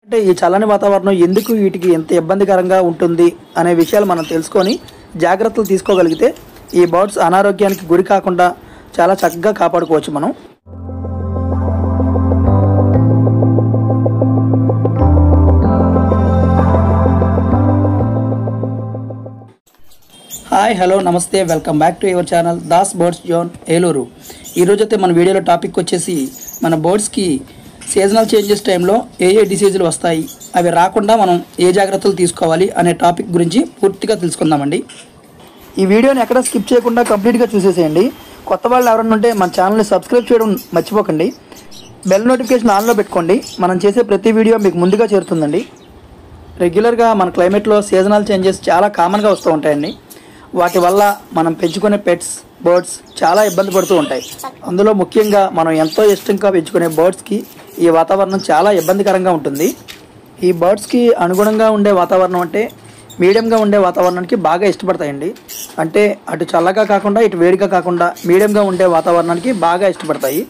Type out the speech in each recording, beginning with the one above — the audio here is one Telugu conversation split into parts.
అంటే ఈ చల్లని వాతావరణం ఎందుకు వీటికి ఎంత ఇబ్బందికరంగా ఉంటుంది అనే విషయాలు మనం తెలుసుకొని జాగ్రత్తలు తీసుకోగలిగితే ఈ బర్డ్స్ అనారోగ్యానికి గురి కాకుండా చాలా చక్కగా కాపాడుకోవచ్చు మనం. హాయ్ హలో నమస్తే, welcome back to your channel Das birds zone Eluru. ఈరోజైతే మన వీడియోలో టాపిక్ వచ్చేసి మన బర్డ్స్కి సీజనల్ చేంజెస్ టైంలో ఏ డిసీజులు వస్తాయి, అవి రాకుండా మనం ఏ జాగ్రత్తలు తీసుకోవాలి అనే టాపిక్ గురించి పూర్తిగా తెలుసుకుందామండి. ఈ వీడియోని ఎక్కడ స్కిప్ చేయకుండా కంప్లీట్గా చూసేసేయండి. కొత్త వాళ్ళు ఎవరైనా ఉంటే మన ఛానల్ని సబ్స్క్రైబ్ చేయడం మర్చిపోకండి. బెల్ నోటిఫికేషన్ ఆన్లో పెట్టుకోండి. మనం చేసే ప్రతి వీడియో మీకు ముందుగా చేరుతుందండి. రెగ్యులర్గా మన క్లైమేట్లో సీజనల్ చేంజెస్ చాలా కామన్గా వస్తూ ఉంటాయండి. వాటి వల్ల మనం పెంచుకునే పెట్స్ బర్డ్స్ చాలా ఇబ్బంది పడుతూ ఉంటాయి. అందులో ముఖ్యంగా మనం ఎంతో ఇష్టంగా పెంచుకునే బర్డ్స్కి ఈ వాతావరణం చాలా ఇబ్బందికరంగా ఉంటుంది. ఈ బర్డ్స్కి అనుగుణంగా ఉండే వాతావరణం అంటే మీడియంగా ఉండే వాతావరణానికి బాగా ఇష్టపడతాయండి. అంటే అటు చల్లగా కాకుండా ఇటు వేడిగా కాకుండా మీడియంగా ఉండే వాతావరణానికి బాగా ఇష్టపడతాయి.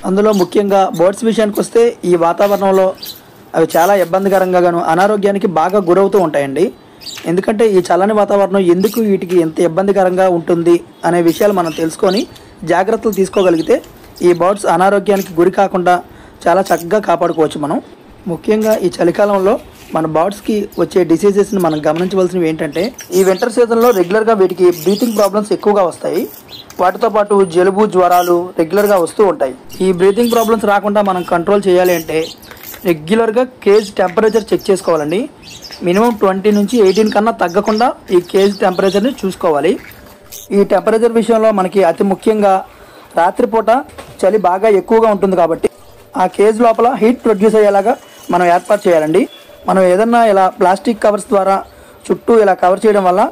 అందులో ముఖ్యంగా బర్డ్స్ విషయానికి వస్తే ఈ వాతావరణంలో అవి చాలా ఇబ్బందికరంగాను అనారోగ్యానికి బాగా గురవుతూ ఉంటాయండి. ఎందుకంటే ఈ చల్లని వాతావరణం ఎందుకు వీటికి ఎంత ఇబ్బందికరంగా ఉంటుంది అనే విషయాలు మనం తెలుసుకొని జాగ్రత్తలు తీసుకోగలిగితే ఈ బర్డ్స్ అనారోగ్యానికి గురి కాకుండా చాలా చక్కగా కాపాడుకోవచ్చు మనం. ముఖ్యంగా ఈ చలికాలంలో మన బర్డ్స్కి వచ్చే డిసీజెస్ని మనం గమనించవలసినవి ఏంటంటే, ఈ వింటర్ సీజన్లో రెగ్యులర్గా వీటికి బ్రీతింగ్ ప్రాబ్లమ్స్ ఎక్కువగా వస్తాయి. వాటితో పాటు జలుబు జ్వరాలు రెగ్యులర్గా వస్తూ ఉంటాయి. ఈ బ్రీతింగ్ ప్రాబ్లమ్స్ రాకుండా మనం కంట్రోల్ చేయాలి అంటే రెగ్యులర్గా కేజ్ టెంపరేచర్ చెక్ చేసుకోవాలండి. మినిమం 20 నుంచి 18 కన్నా తగ్గకుండా ఈ కేజ్ టెంపరేచర్ని చూసుకోవాలి. ఈ టెంపరేచర్ విషయంలో మనకి అతి ముఖ్యంగా రాత్రిపూట చలి బాగా ఎక్కువగా ఉంటుంది కాబట్టి ఆ కేజ్ లోపల హీట్ ప్రొడ్యూస్ అయ్యేలాగా మనం ఏర్పాటు చేయాలండి. మనం ఏదన్నా ఇలా ప్లాస్టిక్ కవర్స్ ద్వారా చుట్టూ ఇలా కవర్ చేయడం వల్ల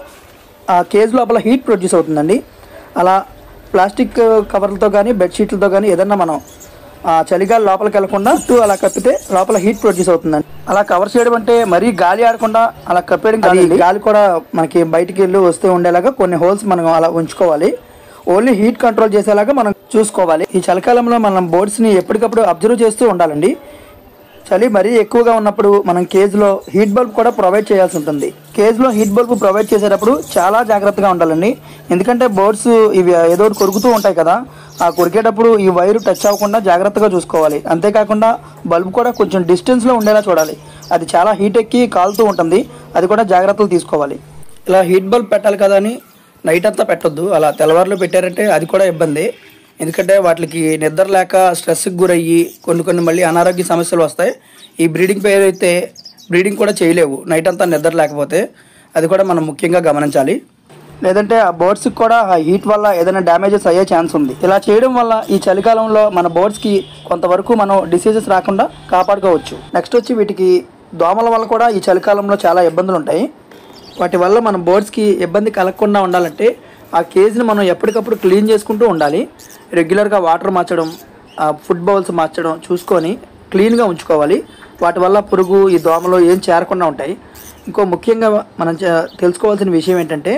ఆ కేజ్ లోపల హీట్ ప్రొడ్యూస్ అవుతుందండి. అలా ప్లాస్టిక్ కవర్లతో కానీ బెడ్షీట్లతో కానీ ఏదన్నా మనం చలిగాలి లోపలికి వెళ్లకుండా చుట్టూ అలా కప్పితే లోపల హీట్ ప్రొడ్యూస్ అవుతుందండి. అలా కవర్ చేయడం అంటే మరీ గాలి ఆడకుండా అలా కప్పేయడం కాదు. గాలి కూడా మనకి బయటికి వెళ్ళి వస్తూ ఉండేలాగా కొన్ని హోల్స్ మనం అలా ఉంచుకోవాలి. ఓన్లీ హీట్ కంట్రోల్ చేసేలాగా మనం చూసుకోవాలి. ఈ చలికాలంలో మనం బర్డ్స్ని ఎప్పటికప్పుడు అబ్జర్వ్ చేస్తూ ఉండాలండి. చలి మరీ ఎక్కువగా ఉన్నప్పుడు మనం కేజ్లో హీట్ బల్బ్ కూడా ప్రొవైడ్ చేయాల్సి ఉంటుంది. కేజ్లో హీట్ బల్బ్ ప్రొవైడ్ చేసేటప్పుడు చాలా జాగ్రత్తగా ఉండాలండి. ఎందుకంటే బర్డ్స్ ఇవి ఏదో కొరుకుతూ ఉంటాయి కదా, ఆ కొరికేటప్పుడు ఈ వైరు టచ్ అవ్వకుండా జాగ్రత్తగా చూసుకోవాలి. అంతేకాకుండా బల్బ్ కూడా కొంచెం డిస్టెన్స్లో ఉండేలా చూడాలి. అది చాలా హీట్ ఎక్కి కాలుతూ ఉంటుంది, అది కూడా జాగ్రత్తలు తీసుకోవాలి. ఇలా హీట్ బల్బ్ పెట్టాలి కదా అని నైట్ అంతా పెట్టొద్దు. అలా తెల్లవారులు పెట్టారంటే అది కూడా ఇబ్బంది. ఎందుకంటే వాటికి నిద్ర లేక స్ట్రెస్కి గురయ్యి కొన్ని మళ్ళీ అనారోగ్య సమస్యలు వస్తాయి. ఈ బ్రీడింగ్ పేరు అయితే బ్రీడింగ్ కూడా చేయలేవు నైట్ అంతా నిద్ర లేకపోతే. అది కూడా మనం ముఖ్యంగా గమనించాలి. లేదంటే ఆ బర్డ్స్కి కూడా ఆ హీట్ వల్ల ఏదైనా డ్యామేజెస్ అయ్యే ఛాన్స్ ఉంది. ఇలా చేయడం వల్ల ఈ చలికాలంలో మన బర్డ్స్కి కొంతవరకు మనం డిసీజెస్ రాకుండా కాపాడుకోవచ్చు. నెక్స్ట్ వచ్చి వీటికి దోమల వల్ల కూడా ఈ చలికాలంలో చాలా ఇబ్బందులు ఉంటాయి. వాటి వల్ల మన బర్డ్స్కి ఇబ్బంది కలగకుండా ఉండాలంటే ఆ కేజ్ని మనం ఎప్పటికప్పుడు క్లీన్ చేసుకుంటూ ఉండాలి. రెగ్యులర్గా వాటర్ మార్చడం, ఫుడ్ బౌల్స్ మార్చడం చూసుకొని క్లీన్గా ఉంచుకోవాలి. వాటి వల్ల పురుగు ఈ దోమలు ఏం చేరకుండా ఉంటాయి. ఇంకో ముఖ్యంగా మనం తెలుసుకోవాల్సిన విషయం ఏంటంటే,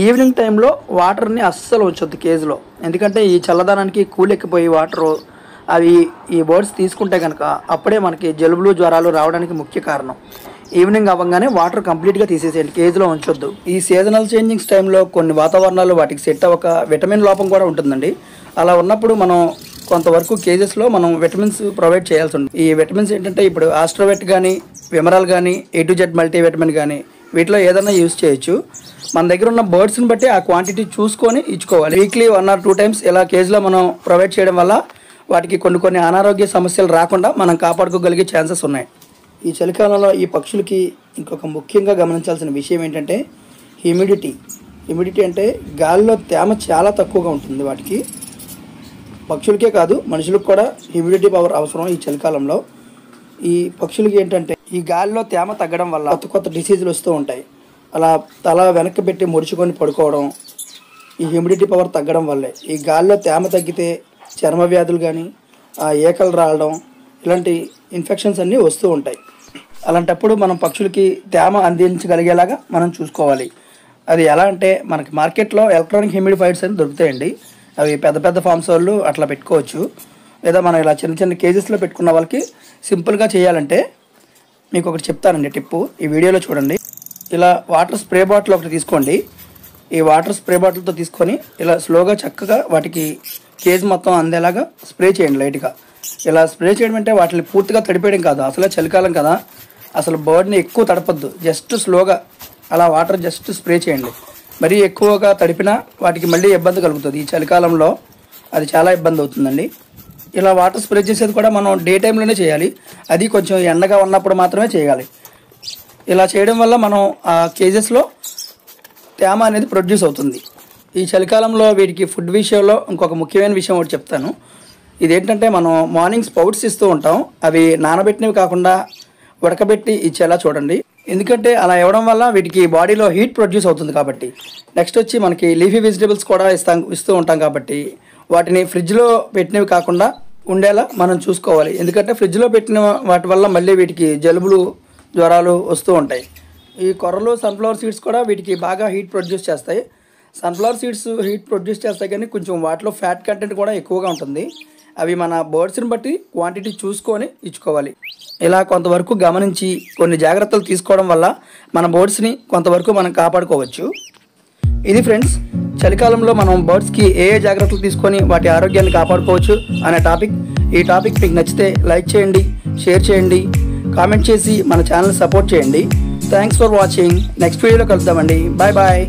ఈవినింగ్ టైంలో వాటర్ని అస్సలు ఉంచొద్దు కేజ్లో. ఎందుకంటే ఈ చల్లదనానికి కూలెక్కిపోయి వాటరు అవి ఈ బర్డ్స్ తీసుకుంటే కనుక అప్పుడే మనకి జలుబులు జ్వరాలు రావడానికి ముఖ్య కారణం. ఈవినింగ్ అవ్వగానే వాటర్ కంప్లీట్గా తీసేసేయండి, కేజ్లో ఉంచొద్దు. ఈ సీజనల్ చేంజింగ్స్ టైంలో కొన్ని వాతావరణాలు వాటికి సెట్ అవ్వక విటమిన్ లోపం కూడా ఉంటుందండి. అలా ఉన్నప్పుడు మనం కొంతవరకు కేజెస్లో మనం విటమిన్స్ ప్రొవైడ్ చేయాల్సి ఉంటుంది. ఈ విటమిన్స్ ఏంటంటే ఇప్పుడు ఆస్ట్రోవెట్ కానీ, విమరాల్ కానీ, A-Z మల్టీవిటమిన్ కానీ వీటిలో ఏదైనా యూజ్ చేయొచ్చు. మన దగ్గర ఉన్న బర్డ్స్ని బట్టి ఆ క్వాంటిటీ చూసుకొని ఇచ్చుకోవాలి. వీక్లీ 1 or 2 times ఇలా కేజ్లో మనం ప్రొవైడ్ చేయడం వల్ల వాటికి కొన్ని అనారోగ్య సమస్యలు రాకుండా మనం కాపాడుకోగలిగే ఛాన్సెస్ ఉన్నాయి. ఈ చలికాలంలో ఈ పక్షులకి ఇంకొక ముఖ్యంగా గమనించాల్సిన విషయం ఏంటంటే హ్యూమిడిటీ. హ్యూమిడిటీ అంటే గాలిలో తేమ చాలా తక్కువగా ఉంటుంది. వాటికి పక్షులకే కాదు మనుషులకు కూడా హ్యూమిడిటీ పవర్ అవసరం ఈ చలికాలంలో. ఈ పక్షులకి ఏంటంటే ఈ గాలిలో తేమ తగ్గడం వల్ల కొత్త డిసీజులు వస్తూ ఉంటాయి. అలా తల వెనక్కి పెట్టి ముడుచుకొని పడుకోవడం ఈ హ్యూమిడిటీ పవర్ తగ్గడం వల్లే. ఈ గాలిలో తేమ తగ్గితే చర్మ వ్యాధులు కానీ, ఏకలు రావడం ఇలాంటి ఇన్ఫెక్షన్స్ అన్నీ వస్తూ ఉంటాయి. అలాంటప్పుడు మనం పక్షులకి తేమ అందించగలిగేలాగా మనం చూసుకోవాలి. అది ఎలా అంటే మనకి మార్కెట్లో ఎలక్ట్రానిక్ హ్యూమిడిఫైర్స్ అని దొరుకుతాయండి. అవి పెద్ద ఫార్మ్స్ వాళ్ళు అట్లా పెట్టుకోవచ్చు. లేదా మనం ఇలా చిన్న కేజెస్లో పెట్టుకున్న వాళ్ళకి సింపుల్గా చేయాలంటే మీకు ఒకటి చెప్తానండి టిప్పు, ఈ వీడియోలో చూడండి. ఇలా వాటర్ స్ప్రే బాటిల్ ఒకటి తీసుకోండి. ఈ వాటర్ స్ప్రే బాటిల్తో తీసుకొని ఇలా స్లోగా చక్కగా వాటికి కేజ్ మొత్తం అందేలాగా స్ప్రే చేయండి లైట్గా. ఇలా స్ప్రే చేయడం అంటే వాటిని పూర్తిగా తడిపేయడం కాదు, అసలే చలికాలం కదా, అసలు బర్డ్ని ఎక్కువ తడపద్దు, జస్ట్ స్లోగా అలా వాటర్ జస్ట్ స్ప్రే చేయండి. మరీ ఎక్కువగా తడిపినా వాటికి మళ్ళీ ఇబ్బంది కలుగుతుంది. ఈ చలికాలంలో అది చాలా ఇబ్బంది అవుతుందండి. ఇలా వాటర్ స్ప్రే చేసేది కూడా మనం డే టైంలోనే చేయాలి, అది కొంచెం ఎండగా ఉన్నప్పుడు మాత్రమే చేయాలి. ఇలా చేయడం వల్ల మనం ఆ కేజెస్లో తేమ అనేది ప్రొడ్యూస్ అవుతుంది. ఈ చలికాలంలో వీటికి ఫుడ్ విషయంలో ఇంకొక ముఖ్యమైన విషయం ఒకటి చెప్తాను. ఇదేంటంటే మనం మార్నింగ్ స్పౌట్స్ ఇస్తూ ఉంటాం, అవి నానబెట్టినవి కాకుండా ఉడకబెట్టి ఇచ్చేలా చూడండి. ఎందుకంటే అలా ఇవ్వడం వల్ల వీటికి బాడీలో హీట్ ప్రొడ్యూస్ అవుతుంది కాబట్టి. నెక్స్ట్ వచ్చి మనకి లీఫీ వెజిటేబుల్స్ కూడా ఇస్తూ ఉంటాం కాబట్టి వాటిని ఫ్రిడ్జ్లో పెట్టినవి కాకుండా ఉండేలా మనం చూసుకోవాలి. ఎందుకంటే ఫ్రిడ్జ్లో పెట్టిన వాటి వల్ల మళ్ళీ వీటికి జలుబులు జ్వరాలు వస్తూ ఉంటాయి. ఈ కొర్రలు సన్ఫ్లవర్ సీడ్స్ కూడా వీటికి బాగా హీట్ ప్రొడ్యూస్ చేస్తాయి. సన్ఫ్లవర్ సీడ్స్ హీట్ ప్రొడ్యూస్ చేస్తాయి కానీ కొంచెం వాటిలో ఫ్యాట్ కంటెంట్ కూడా ఎక్కువగా ఉంటుంది. అవి మన బర్డ్స్ని బట్టి క్వాంటిటీ చూసుకొని ఇచ్చుకోవాలి. ఇలా కొంతవరకు గమనించి కొన్ని జాగ్రత్తలు తీసుకోవడం వల్ల మన బర్డ్స్ని కొంతవరకు మనం కాపాడుకోవచ్చు. ఇది ఫ్రెండ్స్, చలికాలంలో మనం బర్డ్స్కి ఏ జాగ్రత్తలు తీసుకొని వాటి ఆరోగ్యాన్ని కాపాడుకోవచ్చు అనే టాపిక్. ఈ టాపిక్ మీకు నచ్చితే లైక్ చేయండి, షేర్ చేయండి, కామెంట్ చేసి మన ఛానల్ సపోర్ట్ చేయండి. Thanks for watching. నెక్స్ట్ వీడియోలో కలుద్దామండి. Bye bye.